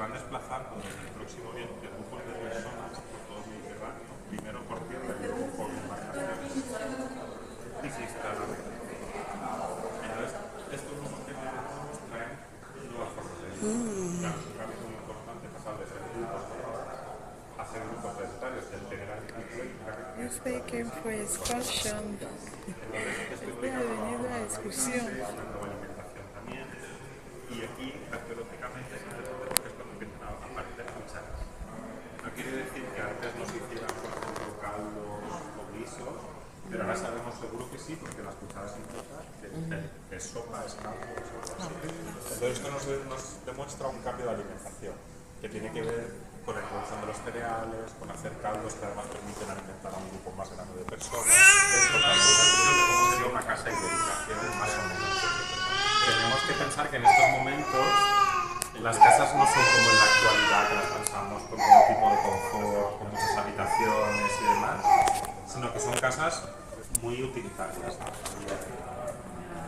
van desplazando desde el próximo viaje grupos de personas por todo el Mediterráneo, primero por tierra y luego por embarcaciones, y se instalan. Entonces, estos nuevos mecanismos traen nuevas formas de vida. Claro, es un cambio muy importante pasar de ser grupos a ser grupos sedentarios, el tener Yo sé que fue excursión. He venido a excursión. alimentación también. Y aquí, arqueológicamente, es interesante porque es cuando empiezan a aparecer cucharas. No quiere decir que antes no se hicieran, por ejemplo, caldos o guisos, pero ahora sabemos seguro que sí, porque las cucharas implican que es sopa, es caldo, es algo así. Entonces esto nos demuestra un cambio de alimentación, que tiene que ver con la introducción de los cereales, con hacer caldos que además permiten alimentar a un grupo más grande de personas. Esto también es como sería una casa ibérica, que es más o menos. Tenemos que pensar que en estos momentos las casas no son como en la actualidad, que las pensamos con todo tipo de confort, con muchas habitaciones y demás, sino que son casas muy utilitarias.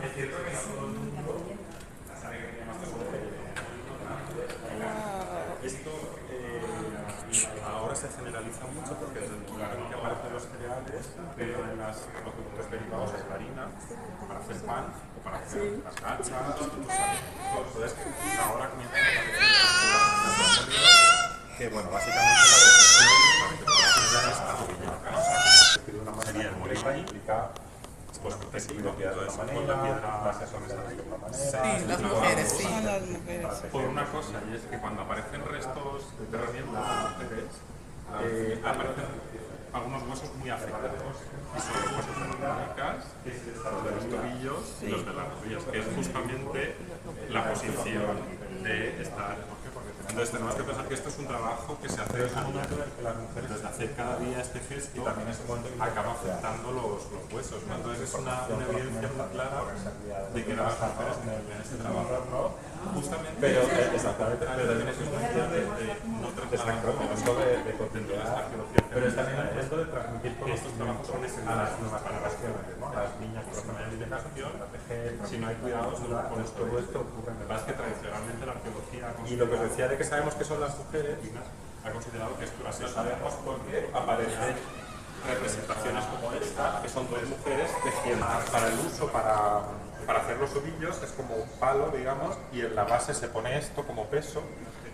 Es cierto que no todo el mundo sabe que tiene más esto ahora se generaliza mucho porque desde el lugar en que aparecen los cereales, pero en los productos derivados es la harina para hacer pan o para hacer las gachas, entonces ahora comienzan a aparecer que bueno, básicamente la decisión es de una manera muy implica pues que se coloquia de otra manera, las personas de otra manera. Sí, las mujeres, sí. Son las mujeres. Por una cosa, y es que cuando aparecen restos de herramientas de mujeres, aparecen algunos huesos muy afectados. Y son los huesos de las muñecas, los de los tobillos y los de las rodillas, que es justamente la posición de estar. Entonces tenemos que pensar que esto es un trabajo que se hace a diario. Las mujeres desde hacer cada día este gesto también es acaba afectando los huesos, ¿no? Entonces es una evidencia muy clara de que las mujeres en este trabajo justamente pero exactamente pero también es un momento de no trasladar dentro de esta arqueología, pero es también un momento de transmitir que estos trabajos son a las nuevas generaciones, ¿no? A las niñas que están en educación, si no hay cuidados, pues todo esto ocurre. La verdad es que tradicionalmente la arqueología y lo que os decía de que sabemos que son las mujeres ha considerado que esto así lo sabemos porque aparecen representaciones como esta, que son dos mujeres tejiendo para el uso para hacer los ovillos, es como un palo, digamos, y en la base se pone esto como peso,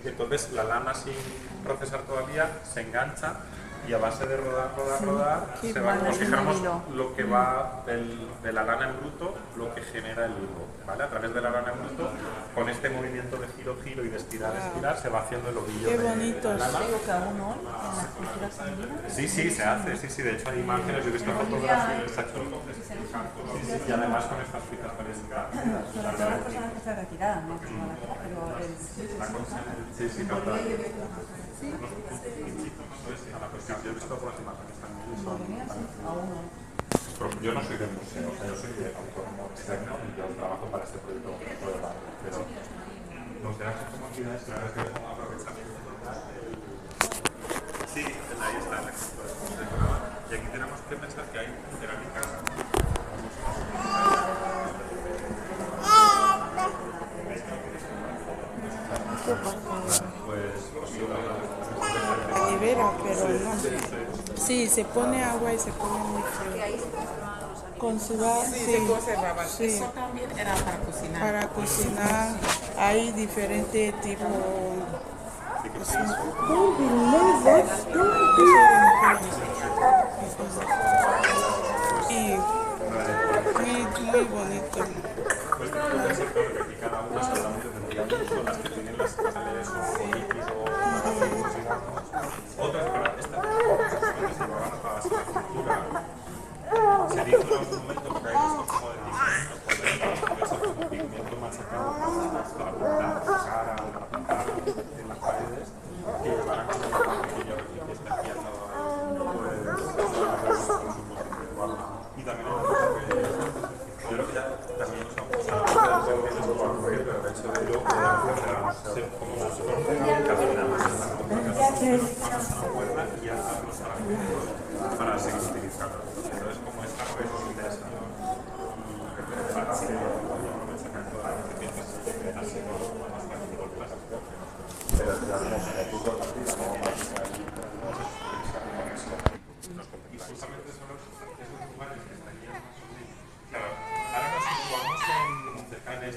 y entonces la lana sin procesar todavía se engancha y a base de rodar, se va, como si dijéramos lo que va de la lana en bruto, lo que genera el hilo, ¿vale? A través de la lana en bruto, con este movimiento de giro y de estirar, se va haciendo el ovillo. Qué bonito. ¿Es lo que aún hoy en las culturas andina? Sí, se hace, de hecho hay imágenes, yo he visto fotografías, exacto, y además con estas fitas parecidas. Sobre todo las personas que están retiradas, ¿no? Sí, claro. A la cuestión, yo he visto por las imágenes también. Yo no soy del museo, yo soy de autónomo externo y yo trabajo para este proyecto de barrio, pero nos quedan como actividades que ahora que como aprovechamiento. Sí, ahí está el ejemplo de cómo se decoraba. Y aquí tenemos que pensar que hay cerámicas. Libera, pero no. Sí, se pone agua y se pone muy frío. Con su base, Sí, se conservaba. sí. Eso también era para cocinar. Para cocinar hay diferentes tipos. Y muy bonito. Pues puede ser que aquí cada una seguramente tendría mucho, las que tienen las canales o colitis o racimos, digamos. Otras para estas que se llevaban a toda la cultura. Se dice en algún momento porque hay estos como de pigmentos, puede ser como pigmento machacado para pintar la cara o para pintar en las paredes, que llevarán como una pequeña reliquia especial y también yo creo que ya también nos ha pasado pero el hecho de yo ser como nosotros caminamos en la cuerda y ya los fragmentos para seguir utilizando. Entonces como esta resistencia para que aprovechen todas las recetas así más fácil plástico. Pero ya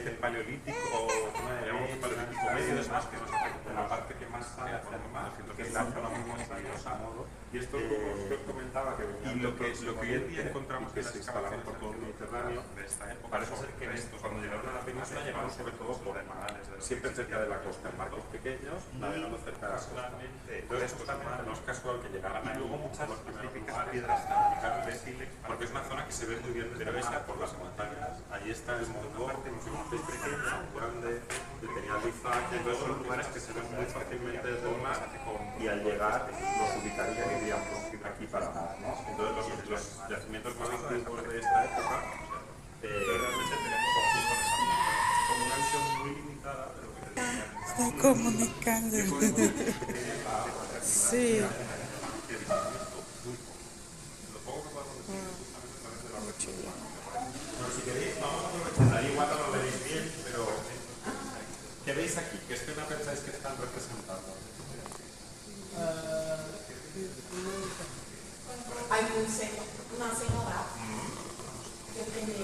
que el paleolítico, llamamos paleolítico medio, es más que nos afecta en la parte que más sale hacia el mar, que es la zona muy montañosa. Y estos grupos que os comentaba que venían lo que hoy en día encontramos en las excavaciones por todo el Mediterráneo de esta época, parece ser que estos, cuando llegaron a la península, llegaron sobre todo por mar, siempre cerca de la costa, en barcos pequeños, navegando cerca de la costa. Entonces, esto también no es casual que llegaran. Y luego muchas típicas piedras de sílex, porque es una zona que se ve muy bien desde esa por las montañas. Ahí está el Mondó, un pequeño, grande, que tenía Lizac, y todos son lugares que se ven muy fácilmente desde el mar, y al llegar los ubicaría que irían aquí para abajo, ¿no? Entonces los yacimientos más antiguos de esta época realmente tenemos como una visión muy limitada de lo que tenía. Está comunicando. Sí. Bueno, si queréis, vamos a aprovechar. Ahí igual no lo veréis bien, pero ¿qué veis aquí? ¿Qué escena pensáis que están representando? Hay una señora que tiene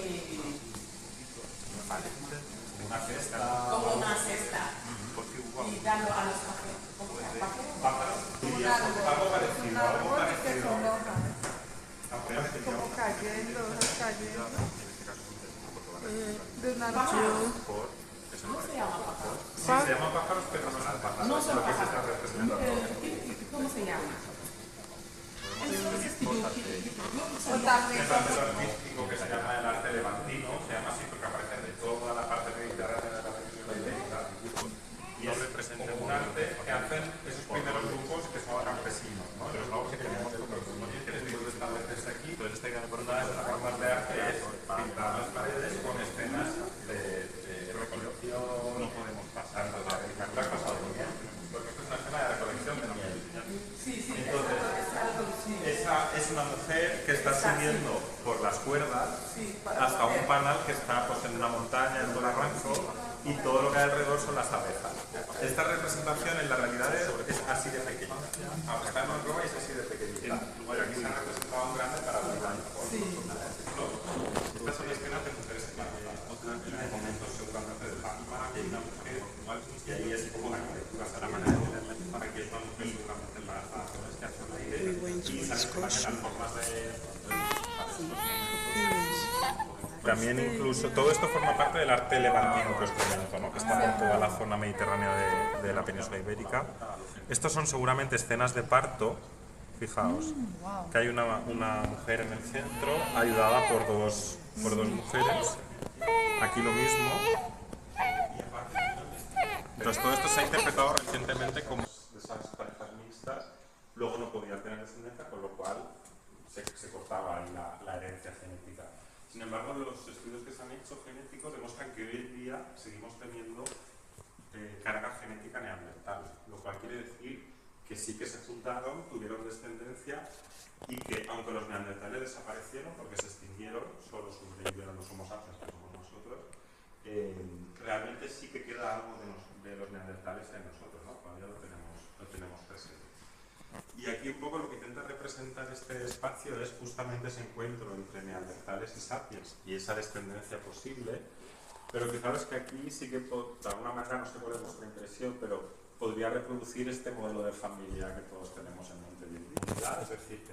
Una fiesta. como una cesta y dando a los pájaros. Algo parecido, algo parecido. Como cayendo, de un árbol. ¿Cómo se llama pájaro? Sí, se llaman pájaros, pero no son pájaros. No son lo que se está pájaros. representando. ¿Cómo se llama? Es arte artístico que se llama el arte levantino, se llama así porque aparece de toda la parte mediterránea de la península ibérica. Y es un arte que hacen esos primeros grupos que son campesinos, ¿no? Los nuevos que tenemos que después de establecerse aquí, entonces esta idea de las formas de arte es pintar las paredes con escenas de recolección, no podemos pasar de la agricultura pasado bien, porque esto es una escena de recolección de miel. Entonces, esa es una mujer que está subiendo por las cuerdas hasta un panal que está pues, en una montaña, en un barranco, y todo lo que hay alrededor son las abejas. Esta representación en la realidad es así de pequeña. Aunque está en Roma es así de pequeñita. Bueno, aquí se ha representado un grande para el blanco. Estas son escenas de mujeres en el momento seguramente del Batman, que hay una mujer y ahí es como la arquitectura se la manera de ver para que es una mujer seguramente embarazada con este hacia el aire y se las formas de... También incluso, todo esto forma parte del arte levantino que os comento, ¿no? Que está por toda la zona mediterránea de la península ibérica. Estos son seguramente escenas de parto, fijaos, que hay una mujer en el centro ayudada por dos mujeres, aquí lo mismo. Entonces todo esto se ha interpretado recientemente como esas parejas mixtas, luego no podían tener descendencia, con lo cual se cortaba ahí la herencia genética. Sin embargo, los estudios que se han hecho genéticos demuestran que hoy en día seguimos teniendo carga genética neandertal, lo cual quiere decir que sí que se juntaron, tuvieron descendencia y que, aunque los neandertales desaparecieron porque se extinguieron, solo sobrevivieron los Homo sapiens, que somos nosotros, realmente sí que queda algo de los neandertales en nosotros, ¿no? Todavía lo tenemos presente. Y aquí un poco lo que intenta representar este espacio es justamente ese encuentro entre neandertales y sapiens y esa descendencia posible, pero fijaros que aquí sí que de alguna manera, no sé cuál es vuestra impresión, pero podría reproducir este modelo de familia que todos tenemos en mente hoy en día, es decir,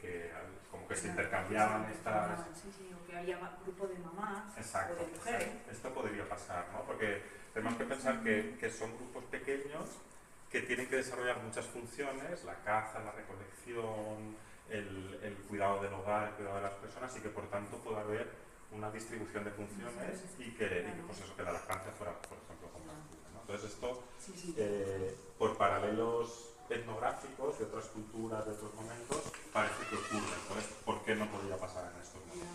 que como que se intercambiaban estas... Sí, o que había grupo de mamás Exacto, o de mujeres. esto podría pasar, ¿no? Porque tenemos que pensar que son grupos pequeños que tienen que desarrollar muchas funciones, la caza, la recolección, el cuidado del hogar, el cuidado de las personas, y que por tanto pueda haber una distribución de funciones y que pues eso, que la lactancia fuera, por ejemplo, compatible, ¿no? Entonces esto, por paralelos etnográficos de otras culturas, de otros momentos, parece que ocurre. Entonces, ¿por qué no podría pasar en estos momentos?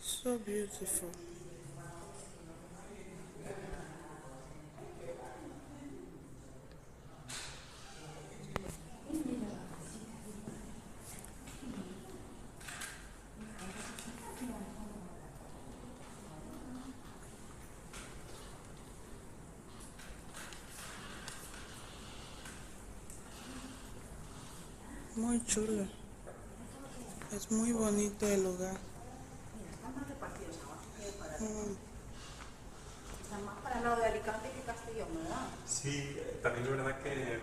So beautiful. Muy chulo. Es muy bonito el lugar. Están más repartidos abajo que para arriba. Están más para el lado de Alicante que Castellón, ¿verdad? Sí, también es verdad que,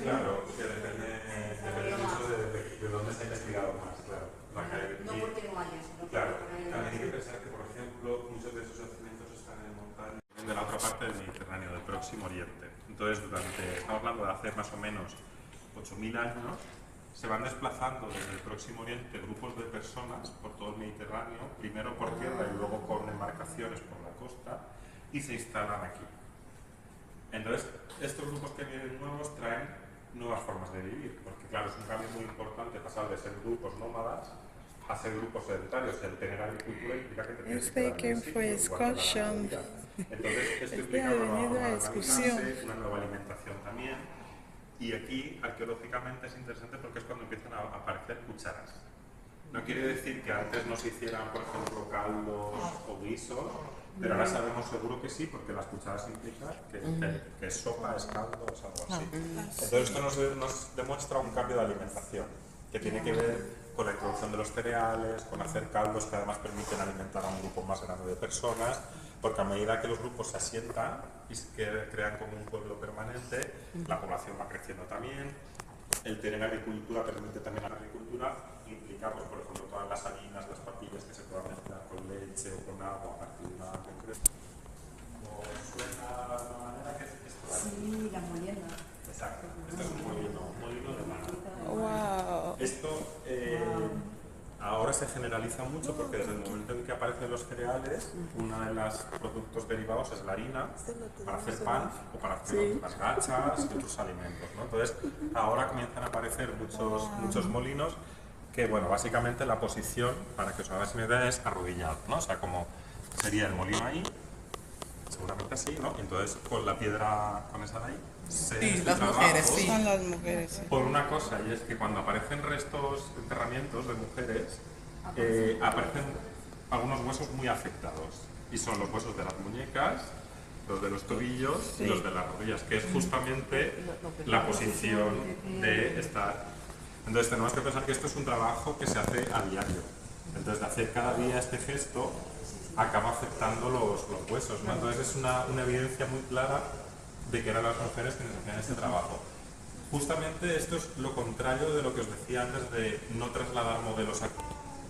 claro, que depende mucho de dónde se ha investigado más, claro. No porque no haya, sino Claro, porque también hay que pensar que, por ejemplo, muchos de esos yacimientos están en montaña de la otra parte del Mediterráneo, del Próximo Oriente. Entonces, estamos hablando de hace más o menos 8.000 años, se van desplazando desde el Próximo Oriente grupos de personas por todo el Mediterráneo, primero por tierra y luego con embarcaciones por la costa, y se instalan aquí. Entonces, estos grupos que vienen nuevos traen nuevas formas de vivir, porque claro, es un cambio muy importante pasar de ser grupos nómadas a ser grupos sedentarios. El tener agricultura implica que te tienes que quedar en un sitio, igual que la ganadería. Entonces, esto implica una nueva forma de organizarse, una nueva alimentación también. Y aquí, arqueológicamente, es interesante porque es cuando empiezan a aparecer cucharas. No quiere decir que antes no se hicieran, por ejemplo, caldos o guisos, pero ahora sabemos seguro que sí, porque las cucharas implican que es sopa, es caldo, es algo así. Entonces esto nos demuestra un cambio de alimentación, que tiene que ver con la introducción de los cereales, con hacer caldos que además permiten alimentar a un grupo más grande de personas, porque a medida que los grupos se asientan y se crean como un pueblo permanente, la población va creciendo también. El tener agricultura permite también la agricultura, implica, pues, por ejemplo, todas las harinas, las papillas que se puedan mezclar con leche o con agua a partir de una concreta. ¿Os suena de alguna manera que esto es? sí, la molienda. Exacto. Esto es un molino de mano. Wow. Esto ahora se generaliza mucho porque desde el momento en que aparecen los cereales, uno de los productos derivados es la harina para hacer pan o para hacer las gachas y otros alimentos, ¿no? Entonces, ahora comienzan a aparecer muchos molinos que, bueno, básicamente la posición, para que os hagáis una idea, es arrodillado, ¿no? O sea, como sería el molino ahí, seguramente así, ¿no? Entonces, con la piedra, con esa de ahí, Sí, las mujeres, sí. Son las mujeres. Sí. por una cosa, y es que cuando aparecen restos, enterramientos de mujeres, aparecen algunos huesos muy afectados. Y son los huesos de las muñecas, los de los tobillos y los de las rodillas, que es justamente la posición de estar. Entonces tenemos que pensar que esto es un trabajo que se hace a diario. Entonces de hacer cada día este gesto acaba afectando los huesos, ¿no? Entonces es una evidencia muy clara de que eran las mujeres quienes hacían este trabajo. Justamente esto es lo contrario de lo que os decía antes de no trasladar modelos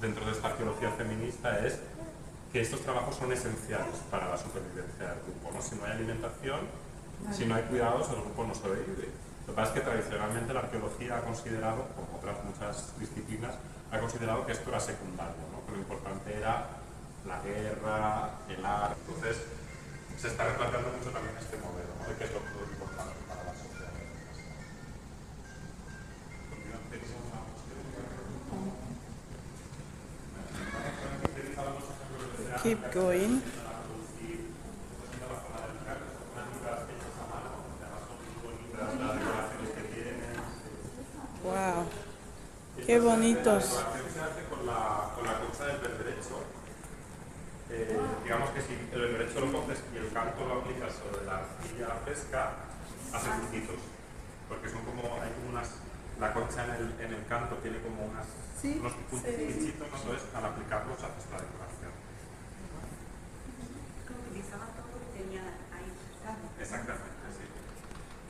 dentro de esta arqueología feminista, es que estos trabajos son esenciales para la supervivencia del grupo, ¿no? Si no hay alimentación, si no hay cuidados, el grupo no sobrevive. Lo que pasa es que tradicionalmente la arqueología ha considerado, como otras muchas disciplinas, ha considerado que esto era secundario, ¿no? Que lo importante era la guerra, el arte. Entonces, se está replanteando mucho también este modelo, ¿no? De qué es lo importante para la sociedad. Keep going. Wow. Qué bonitos. La colaboración se hace con la concha del berberecho. Digamos que si el berberecho lo coges y el canto lo aplicas sobre la arcilla fresca, hace puntitos. Porque son como, hay como unas, la concha en el canto tiene como unos pinchitos, ¿no? Entonces al aplicarlos haces la decoración. Que utilizaban todo lo que tenían ahí. Exactamente, sí.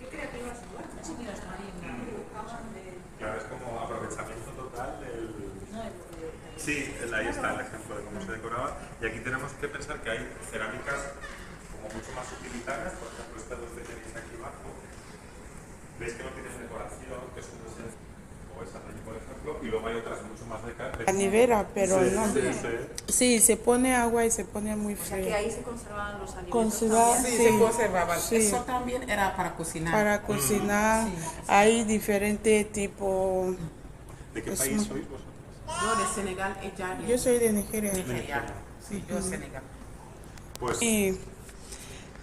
Qué creativas igual. Sí, mira, están ahí. Buscaban de... Claro, es como aprovechamiento total del... Sí, ahí está el ejemplo de cómo se decoraba. Y aquí tenemos que pensar que hay cerámicas como mucho más utilitarias, por ejemplo, estas dos que tenéis aquí abajo. Veis que no tienen decoración, que es un diseño, o esa de allí, por ejemplo, y luego hay otras mucho más de La nevera, pero sí, no. Sí, se pone agua y se pone muy O sea, frío. que ahí se conservaban los alimentos Conservar- también. Sí, Sí. se conservaban. Sí. Eso también era para cocinar. Para cocinar hay diferente tipo. ¿De qué Es país muy- sois vosotros? Yo de Senegal, ella Yo soy de Nigeria. nigeriana. Sí, yo de Senegal. Pues, Y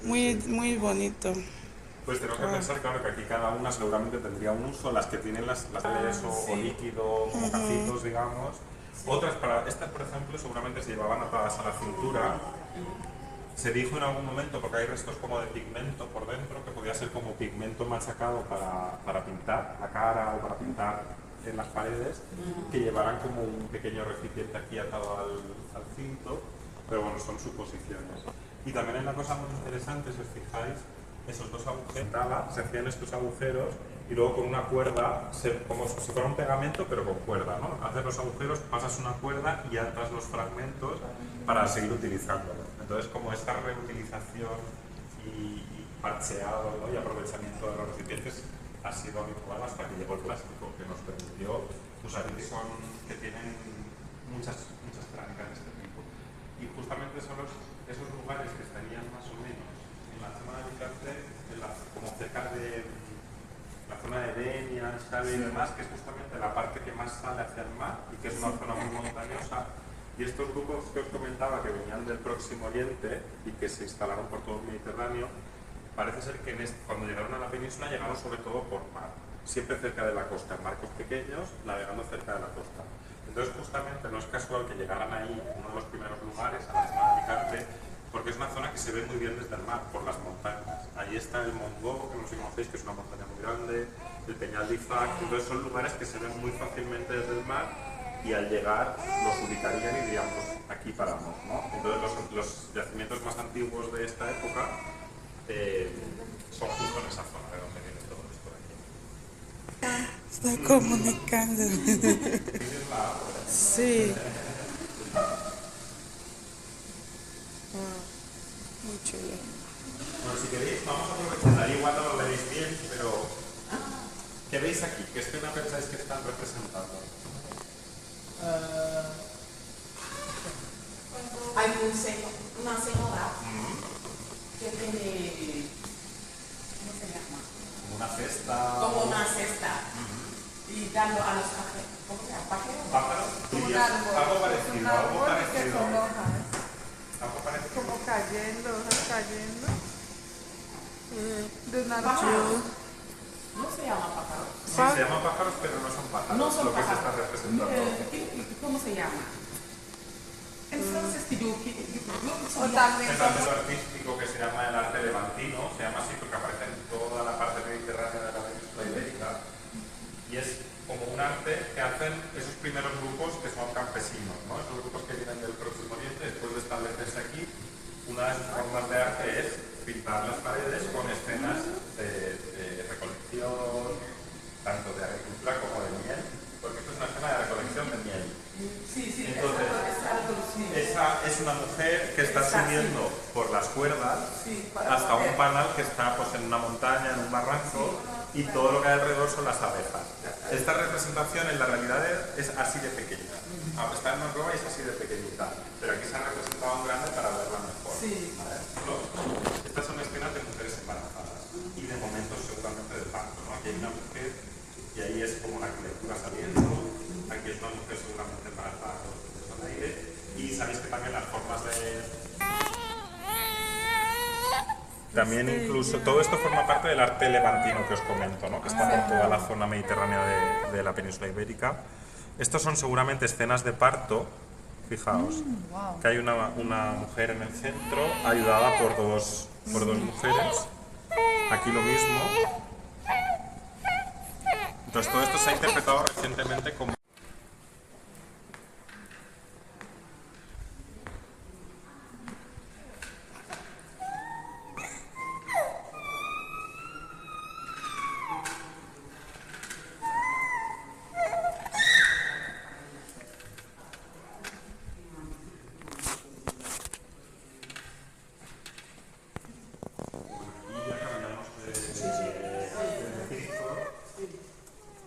muy bonito. pues tenemos que pensar, claro, que aquí cada una seguramente tendría un uso, las que tienen las sales o líquido, como cacitos, digamos. Otras, para estas, por ejemplo, seguramente se llevaban atadas a la cintura. Se dijo en algún momento, porque hay restos como de pigmento por dentro, que podía ser como pigmento machacado para pintar la cara o para pintar en las paredes, que llevaran como un pequeño recipiente aquí atado al cinto, pero bueno, son suposiciones. Y también hay una cosa muy interesante, si os fijáis, esos dos agujeros, se hacían estos agujeros y luego con una cuerda, como si fuera un pegamento pero con cuerda, ¿no? Haces los agujeros, pasas una cuerda y atas los fragmentos para seguir utilizándolo. Entonces, como esta reutilización y parcheado, ¿no? Y aprovechamiento de los recipientes ha sido habitual hasta que llegó el plástico, que nos permitió usar que tienen muchas prácticas de este tipo. Y justamente son esos lugares que estarían más o menos en la zona de Alicante, como cerca de la zona de Denia, Xavi y demás, que es justamente la parte que más sale hacia el mar y que es una zona muy montañosa. Y estos grupos que os comentaba que venían del Próximo Oriente y que se instalaron por todo el Mediterráneo, parece ser que cuando llegaron a la península llegaron sobre todo por mar, siempre cerca de la costa, en barcos pequeños, navegando cerca de la costa. Entonces justamente no es casual que llegaran ahí, uno de los primeros lugares, a la zona de Alicante, porque es una zona que se ve muy bien desde el mar, por las montañas. Ahí está el Montgó, que no sé si conocéis, que es una montaña muy grande, el Peñal de Izac, entonces son lugares que se ven muy fácilmente desde el mar y al llegar los ubicarían y dirían, pues aquí paramos, ¿no? Entonces los yacimientos más antiguos de esta época son justo en esa zona de donde viene todo esto de aquí. Está comunicando. Sí. Muy chulo. Bueno, si queréis, vamos a aprovechar, ahí igual no lo veréis bien, pero ¿qué veis aquí? ¿Qué escena pensáis que están representando? Hay una señora que tiene, ¿cómo se llama? Como una cesta. Como una cesta. Y dando a los pájaros. ¿Cómo se llama? ¿Pájaros? ¿Pájaros? Un Sí, árbol. algo Un parecido, algo árbol que parecido. son hojas. Algo parecido. Como cayendo, hojas cayendo. De un Pájaros. árbol. No se llama pájaro. Sí, se llaman pájaros, pero no son pájaros, No son lo que se está pájaros. representando. ¿Cómo se llama? Entonces, O también Es arte artístico que se llama el arte levantino, se llama así porque aparece en toda la parte mediterránea de la península ibérica y es como un arte que hacen esos primeros grupos que son campesinos, ¿no? Esos grupos que vienen del Próximo Oriente, después de establecerse aquí, una de sus formas de arte es pintar las paredes con escenas de recolección, tanto de agricultura como de miel, porque esto es una escena de recolección de miel. sí, Entonces, es algo sí. esa es una mujer que está subiendo por las cuerdas hasta un panal que está pues, en una montaña, en un barranco, y todo lo que hay alrededor son las abejas. Esta representación en la realidad es así de pequeña. Está en Moncloa y es así de pequeñita, pero aquí se ha representado en grande para verla mejor. Sí. ¿Vale? Estas son escenas de mujeres embarazadas y de momentos seguramente de parto, ¿no? Aquí hay una mujer y ahí es como la criatura saliendo, aquí es una mujer seguramente embarazada con los peces al aire, y sabéis que también las formas de... También incluso, todo esto forma parte del arte levantino que os comento, ¿no? Que está por toda la zona mediterránea de la península ibérica. Estos son seguramente escenas de parto, fijaos, que hay una mujer en el centro ayudada por dos mujeres, aquí lo mismo. Entonces todo esto se ha interpretado recientemente como...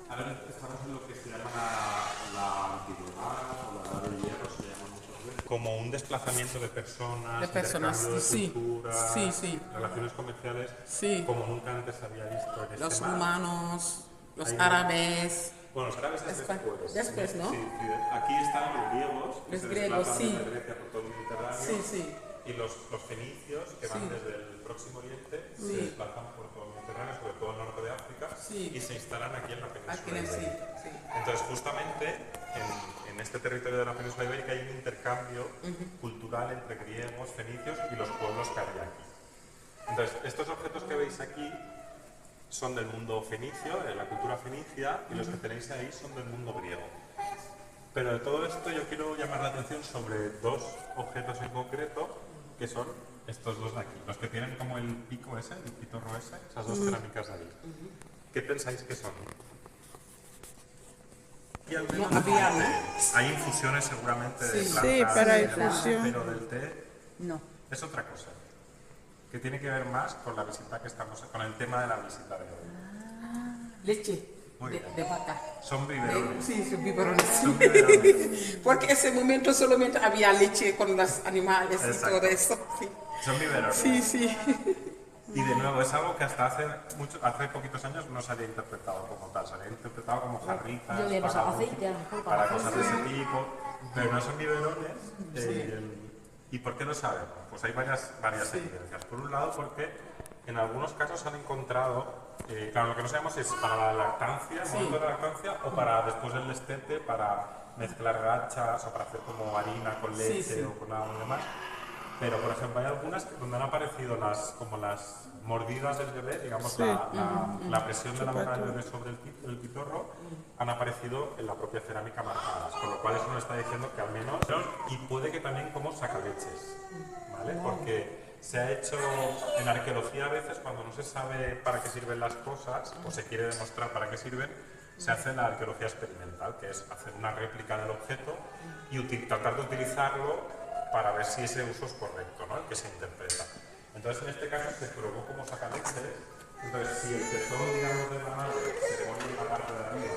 Ahora estamos en lo que se llama la antigüedad o la edad del hierro, se llama muchas veces. Como un desplazamiento de personas, intercambio de sí, cultura, sí. relaciones comerciales, Sí. como nunca antes había visto en Los este mar. humanos, los Hay- árabes. Bueno, los árabes es después. Después, ¿no? Sí, sí. Aquí están los griegos, que Los se griegos, desplazan sí. desde Grecia por todo el Mediterráneo. Sí. y los fenicios que van desde el próximo Oriente se desplazan por todo el Mediterráneo, sobre todo el norte de África, y se instalan aquí en la península ibérica. Entonces, justamente en este territorio de la península ibérica hay un intercambio cultural entre griegos, fenicios y los pueblos que había aquí. Entonces, estos objetos que veis aquí son del mundo fenicio, de la cultura fenicia, y los que tenéis ahí son del mundo griego. Pero de todo esto yo quiero llamar la atención sobre dos objetos en concreto, que son estos dos de aquí, los que tienen como el pico ese, el pitorro ese, esas dos cerámicas de ahí. ¿Qué pensáis que son? Y al menos hay infusiones seguramente de plantas, sí, para infusión. pero del té No. es otra cosa, que tiene que ver más con la visita que estamos, con el tema de la visita de hoy. Leche Muy bien. de vaca. Son biberones. Sí, son biberones. Son biberones. Porque en ese momento solamente había leche con los animales y Exacto. todo eso. Sí. Son biberones. Sí. Y de nuevo, es algo que hasta hace poquitos años no se había interpretado como tal, se había interpretado como jarritas, Yo había pasado aceite, a lo mejor, para cosas de ese tipo, pero no son biberones. ¿Y por qué lo sabemos? Pues hay varias evidencias. Por un lado, porque en algunos casos han encontrado, claro, lo que no sabemos es para la lactancia, el momento de la lactancia, o para después del destete, para mezclar gachas, o para hacer como harina con leche o con algo demás. Pero, por ejemplo, hay algunas donde han aparecido como las mordidas del bebé, digamos, la presión de la boca del bebé sobre el pitorro, han aparecido en la propia cerámica marcadas, con lo cual eso nos está diciendo que al menos, y puede que también como sacaleches, ¿vale? Porque se ha hecho en arqueología a veces, cuando no se sabe para qué sirven las cosas, o se quiere demostrar para qué sirven, se hace la arqueología experimental, que es hacer una réplica del objeto y tratar de utilizarlo para ver si ese uso es correcto, ¿no? El que se interpreta. Entonces, en este caso se probó como sacaleches. Entonces, si el pezón, digamos, de la madre se pone en la parte de arriba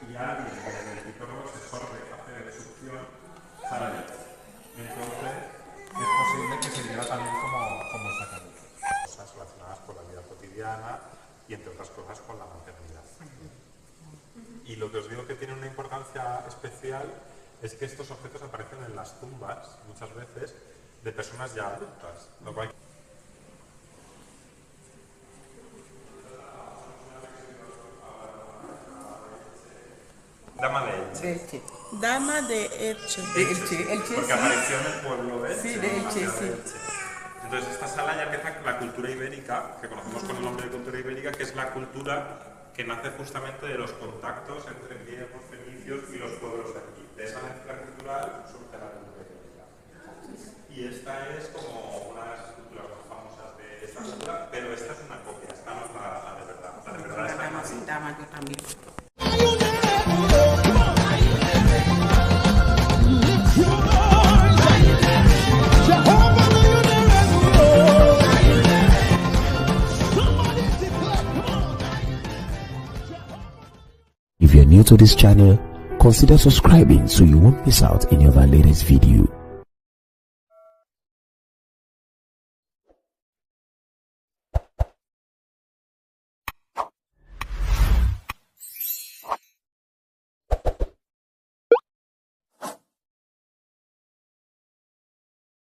y alguien en el pitorro se sorbe, hace de succión, sale leche. Entonces, es posible que se diera también como sacaleches. Cosas relacionadas con la vida cotidiana y, entre otras cosas, con la maternidad. Y lo que os digo que tiene una importancia especial es que estos objetos aparecen en las tumbas, muchas veces, de personas ya adultas, lo cual... Dama de Elche. Dama de Elche. Elche, Porque apareció en el pueblo de Elche. Sí, de Elche, la ciudad de Elche. Entonces, esta sala ya empieza la cultura ibérica, que conocemos con el nombre de cultura ibérica, que es la cultura que nace justamente de los contactos entre griegos, fenicios y los pueblos de aquí. De esa mezcla cultural surge la cultura ibérica. Y esta es como una de las culturas más famosas de esta cultura, pero esta es una copia, esta no es la de verdad. La de verdad está en Dama, yo también. If you're new to this channel, consider subscribing so you won't miss out any of our latest video.